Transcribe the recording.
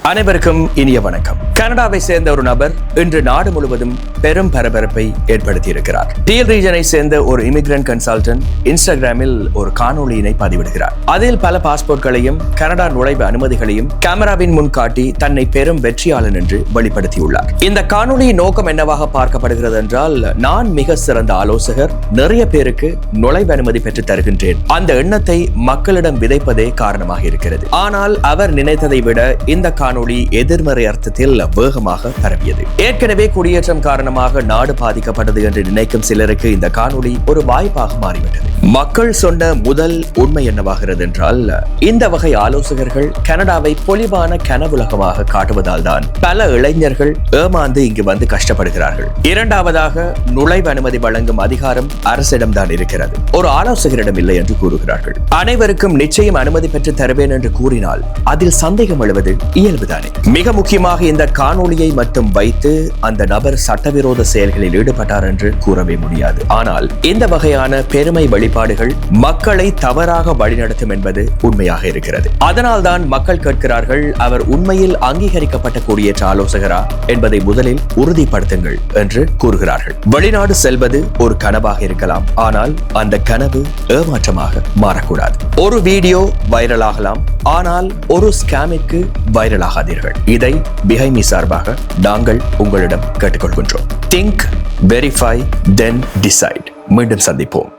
அனைவருக்கும் இனிய வணக்கம். கனடாவை சேர்ந்த ஒரு நபர் இன்று நாடு முழுவதும் பெரும் பரபரப்பை ஏற்படுத்தி இருக்கிறார். டீல் ரீஜனை சேர்ந்த ஒரு இமிகிரண்ட் கன்சல்டன்ட் இன்ஸ்டாகிராமில் ஒரு காணொளியினை பதிவிடுகிறார். அதில் பல பாஸ்போர்ட்களையும் கனடா நுழைவு அனுமதிகளையும் கேமராவின் முன் காட்டி தன்னை பெரும் வெற்றியாளன் என்று வெளிப்படுத்தியுள்ளார். இந்த காணொளியின் நோக்கம் என்னவாக பார்க்கப்படுகிறது என்றால், நான் மிக சிறந்த ஆலோசகர், நிறைய பேருக்கு நுழைவு அனுமதி பெற்று தருகின்றேன், அந்த எண்ணத்தை மக்களிடம் விதைப்பதே காரணமாக இருக்கிறது. ஆனால் அவர் நினைத்ததை விட இந்த காணொளி எதிர்மறை அர்த்தத்தில் வேகமாக பரவியது. ஏற்கனவே குடியேற்றம் காரணமாக நாடு பாதிக்கப்பட்டது என்று நினைக்கும் சிலருக்கு இந்த காணொளி ஒரு வாய்ப்பாக மாறிவிட்டது. மக்கள் சொன்ன முதல் உண்மை என்னவாகிறது என்றால், இந்த வகை ஆலோசகர்கள் கனடாவை பொலிவான கனவுலகமாக காட்டுவதால் தான் பல இளைஞர்கள் ஏமாந்து இங்கு வந்து கஷ்டப்படுகிறார்கள். இரண்டாவதாக, நுழைவு அனுமதி வழங்கும் அதிகாரம் அரசிடம்தான் இருக்கிறது, ஒரு ஆலோசகரிடம் இல்லை என்று கூறுகிறார்கள். அனைவருக்கும் நிச்சயம் அனுமதி பெற்று தருவேன் என்று கூறினால் அதில் சந்தேகம் எழுவது இயல்புதானே. மிக முக்கியமாக இந்த காணொளியை மட்டும் வைத்து அந்த நபர் சட்டவிரோத செயல்களில் ஈடுபட்டார் என்று கூறவே முடியாது. ஆனால் இந்த வகையான பெருமை வெளிப்பாடுகள் மக்களை தவறாக வழிநடத்தும் என்பது உண்மையாக இருக்கிறது. அதனால்தான் மக்கள் கேட்கிறார்கள், அவர் உண்மையில் அங்கீகரிக்கப்பட்ட குடியேற்ற ஆலோசகரா என்பதை முதலில் உறுதிப்படுத்துங்கள் என்று கூறுகிறார்கள். வெளிநாடு செல்வது ஒரு கனவாக இருக்கலாம், ஆனால் அந்த கனவு ஏமாற்றமாக மாறக்கூடாது. ஒரு வீடியோ வைரல் ஆகலாம், ஆனால் ஒரு ஸ்கேமிற்கு வைரல் ஆகாதீர்கள். இதை பிஹைண்ட் மீ சார்பாக நாங்கள் உங்களிடம் கேட்டுக்கொள்கின்றோம். திங்க், வெரிஃபை, தென் டிசைட். மீண்டும் சந்திப்போம்.